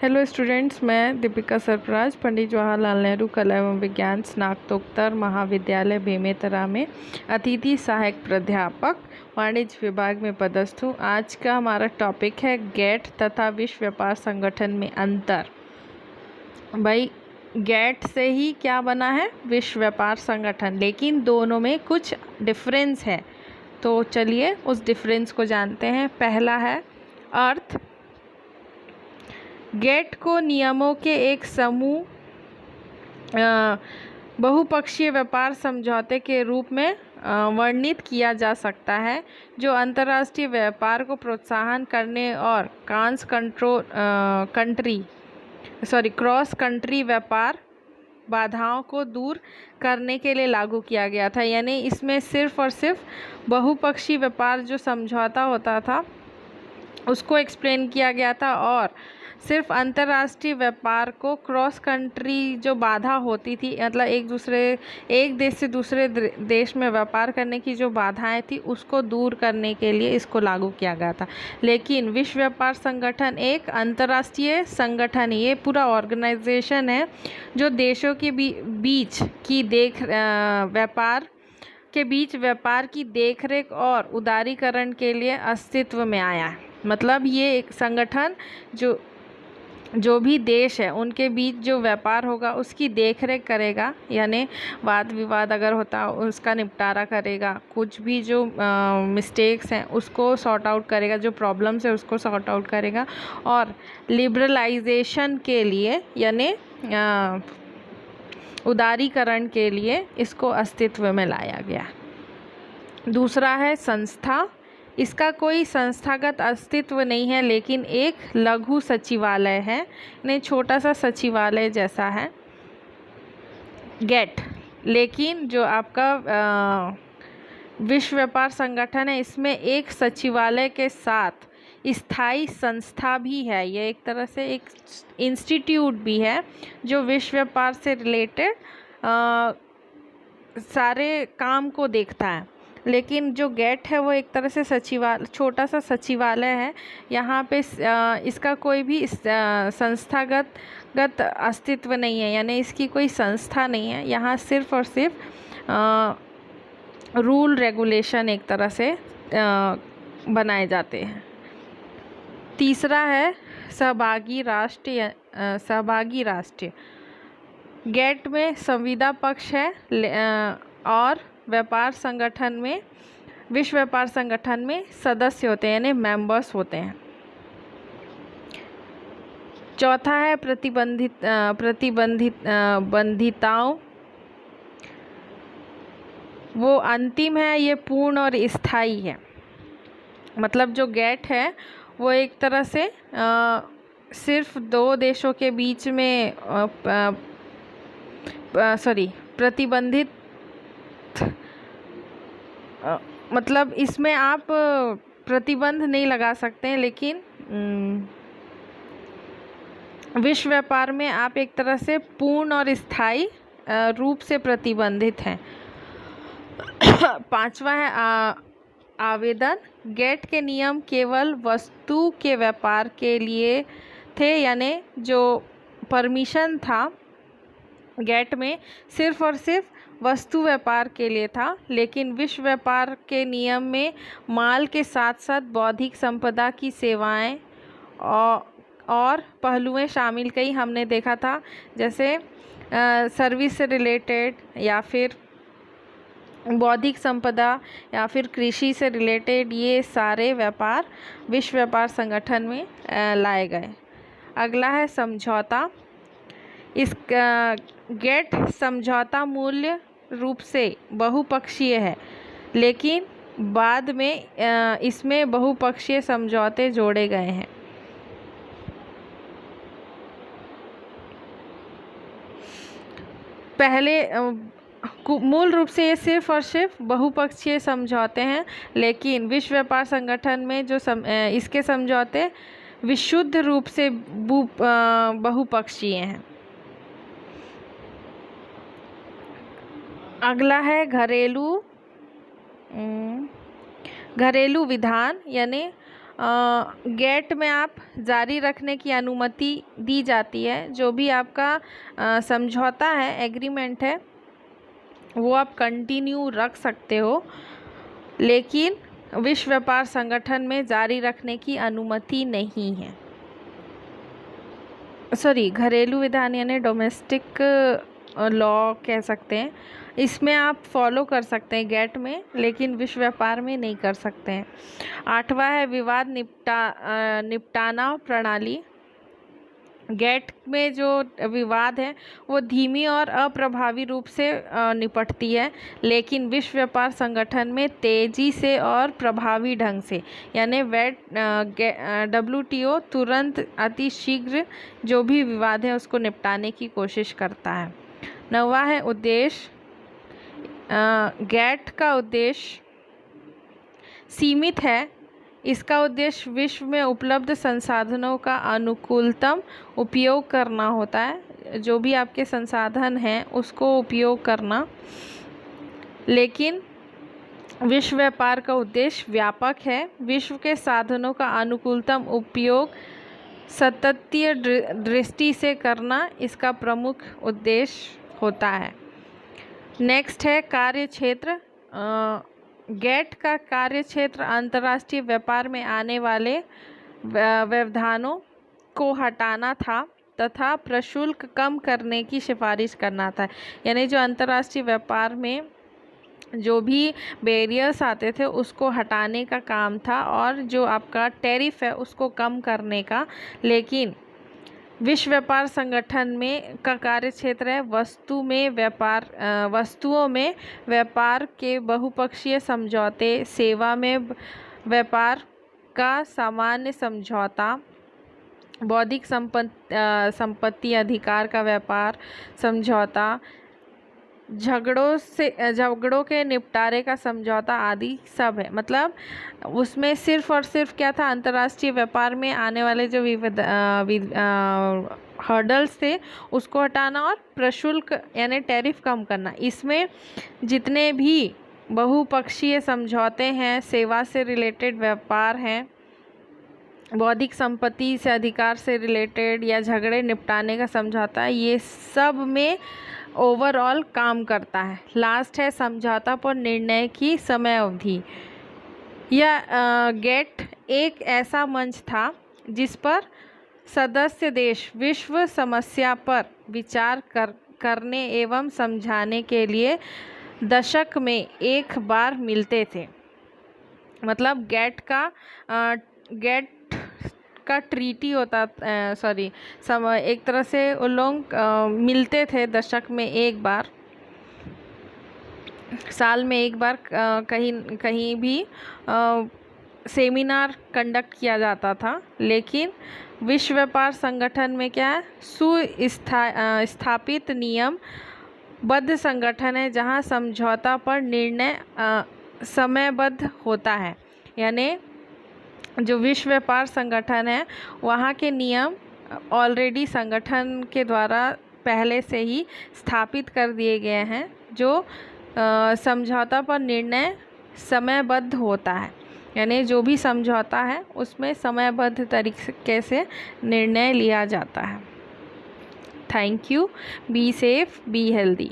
Hello students, मैं दीपिका सरफराज पंडित जवाहरलाल नेहरू कला एवं विज्ञान स्नातकोत्तर महाविद्यालय बेमेतरा में अतिथि सहायक प्राध्यापक वाणिज्य विभाग में पदस्थ हूँ। आज का हमारा टॉपिक है गेट तथा विश्व व्यापार संगठन में अंतर। भाई, गेट से ही क्या बना है? विश्व व्यापार संगठन, लेकिन दोनों में कुछ डिफरेंस है। तो चलिए उस डिफरेंस को जानते हैं। पहला है अर्थ। गेट को नियमों के एक समूह बहुपक्षीय व्यापार समझौते के रूप में वर्णित किया जा सकता है, जो अंतर्राष्ट्रीय व्यापार को प्रोत्साहन करने और क्रॉस कंट्री व्यापार बाधाओं को दूर करने के लिए लागू किया गया था। यानी इसमें सिर्फ और सिर्फ बहुपक्षीय व्यापार जो समझौता होता था उसको एक्सप्लेन किया गया था, और सिर्फ अंतर्राष्ट्रीय व्यापार को क्रॉस कंट्री जो बाधा होती थी, मतलब एक देश से दूसरे देश में व्यापार करने की जो बाधाएं थी उसको दूर करने के लिए इसको लागू किया गया था। लेकिन विश्व व्यापार संगठन एक अंतर्राष्ट्रीय संगठन है, ये पूरा ऑर्गेनाइजेशन है जो देशों के बीच की व्यापार की देखरेख और उदारीकरण के लिए अस्तित्व में आया है। मतलब ये एक संगठन जो भी देश है उनके बीच जो व्यापार होगा उसकी देखरेख करेगा, यानी वाद विवाद अगर होता उसका निपटारा करेगा, कुछ भी जो मिस्टेक्स हैं उसको सॉर्ट आउट करेगा, जो प्रॉब्लम्स है उसको सॉर्ट आउट करेगा, और लिबरलाइजेशन के लिए यानी उदारीकरण के लिए इसको अस्तित्व में लाया गया। दूसरा है संस्था। इसका कोई संस्थागत अस्तित्व नहीं है, लेकिन एक लघु सचिवालय है, नहीं छोटा सा सचिवालय जैसा है गेट। लेकिन जो आपका विश्व व्यापार संगठन है इसमें एक सचिवालय के साथ स्थायी संस्था भी है। यह एक तरह से एक इंस्टीट्यूट भी है जो विश्व व्यापार से रिलेटेड सारे काम को देखता है। लेकिन जो गेट है वो एक तरह से छोटा सा सचिवालय है। यहाँ पे इसका कोई भी संस्थागत अस्तित्व नहीं है, यानी इसकी कोई संस्था नहीं है। यहाँ सिर्फ और सिर्फ रूल रेगुलेशन एक तरह से बनाए जाते हैं। तीसरा है सहभागी राष्ट्र। गेट में संविदा पक्ष है और विश्व व्यापार संगठन में सदस्य होते हैं, यानी मेंबर्स होते हैं। चौथा है बंधिताओं। वो अंतिम है, ये पूर्ण और स्थायी है। मतलब जो गेट है वो एक तरह से सिर्फ दो देशों के बीच में प्रतिबंधित, मतलब इसमें आप प्रतिबंध नहीं लगा सकते हैं, लेकिन विश्व व्यापार में आप एक तरह से पूर्ण और स्थायी रूप से प्रतिबंधित हैं। पांचवा है आवेदन। गेट के नियम केवल वस्तु के व्यापार के लिए थे, यानी जो परमिशन था गेट में सिर्फ और सिर्फ वस्तु व्यापार के लिए था। लेकिन विश्व व्यापार के नियम में माल के साथ साथ बौद्धिक संपदा की सेवाएं और पहलुएं शामिल कई हमने देखा था, जैसे सर्विस से रिलेटेड या फिर बौद्धिक संपदा या फिर कृषि से रिलेटेड, ये सारे व्यापार विश्व व्यापार संगठन में लाए गए। अगला है समझौता। इस गेट समझौता मूल्य रूप से बहुपक्षीय है, लेकिन बाद में इसमें बहुपक्षीय समझौते जोड़े गए हैं। पहले मूल रूप से ये सिर्फ और सिर्फ बहुपक्षीय समझौते हैं, लेकिन विश्व व्यापार संगठन में जो इसके समझौते विशुद्ध रूप से बहुपक्षीय हैं। अगला है घरेलू विधान, यानी गेट में आप जारी रखने की अनुमति दी जाती है। जो भी आपका समझौता है, एग्रीमेंट है, वो आप कंटिन्यू रख सकते हो, लेकिन विश्व व्यापार संगठन में जारी रखने की अनुमति नहीं है। घरेलू विधान यानी डोमेस्टिक लॉ कह सकते हैं, इसमें आप फॉलो कर सकते हैं गेट में, लेकिन विश्व व्यापार में नहीं कर सकते हैं। 8वां है विवाद निपटाना प्रणाली। गेट में जो विवाद है वो धीमी और अप्रभावी रूप से निपटती है, लेकिन विश्व व्यापार संगठन में तेजी से और प्रभावी ढंग से, यानी WTO तुरंत अति शीघ्र जो भी विवाद है उसको निपटाने की कोशिश करता है। 9वां है उद्देश्य। गेट का उद्देश्य सीमित है। इसका उद्देश्य विश्व में उपलब्ध संसाधनों का अनुकूलतम उपयोग करना होता है। जो भी आपके संसाधन हैं उसको उपयोग करना, लेकिन विश्व व्यापार का उद्देश्य व्यापक है। विश्व के साधनों का अनुकूलतम उपयोग सततीय दृष्टि से करना इसका प्रमुख उद्देश्य होता है। नेक्स्ट है कार्य क्षेत्र। गेट का कार्य क्षेत्र अंतर्राष्ट्रीय व्यापार में आने वाले व्यवधानों को हटाना था तथा प्रशुल्क कम करने की सिफारिश करना था। यानी जो अंतर्राष्ट्रीय व्यापार में जो भी बैरियर्स आते थे उसको हटाने का काम था, और जो आपका टैरिफ है उसको कम करने का। लेकिन विश्व व्यापार संगठन में का कार्य क्षेत्र है वस्तुओं में व्यापार के बहुपक्षीय समझौते, सेवा में व्यापार का सामान्य समझौता, बौद्धिक संपत्ति अधिकार का व्यापार समझौता, झगड़ों के निपटारे का समझौता आदि सब है। मतलब उसमें सिर्फ और सिर्फ क्या था, अंतर्राष्ट्रीय व्यापार में आने वाले जो हर्डल्स थे उसको हटाना और प्रशुल्क यानी टैरिफ कम करना। इसमें जितने भी बहुपक्षीय समझौते हैं, सेवा से रिलेटेड व्यापार हैं, बौद्धिक संपत्ति से अधिकार से रिलेटेड या झगड़े निपटाने का समझौता, ये सब में ओवरऑल काम करता है। लास्ट है समझौता पर निर्णय की समय अवधि। यह गेट एक ऐसा मंच था जिस पर सदस्य देश विश्व समस्या पर विचार करने एवं समझाने के लिए दशक में एक बार मिलते थे। मतलब गेट का ट्रीटी होता, एक तरह से वो लोग मिलते थे दशक में एक बार, साल में एक बार कहीं भी सेमिनार कंडक्ट किया जाता था। लेकिन विश्व व्यापार संगठन में क्या है, सुस्थापित नियम बद्ध संगठन है जहां समझौता पर निर्णय समयबद्ध होता है। यानी जो विश्व व्यापार संगठन है वहाँ के नियम ऑलरेडी संगठन के द्वारा पहले से ही स्थापित कर दिए गए हैं, जो समझौता पर निर्णय समयबद्ध होता है। यानी जो भी समझौता है उसमें समयबद्ध तरीके से निर्णय लिया जाता है। Thank you. Be safe, be healthy.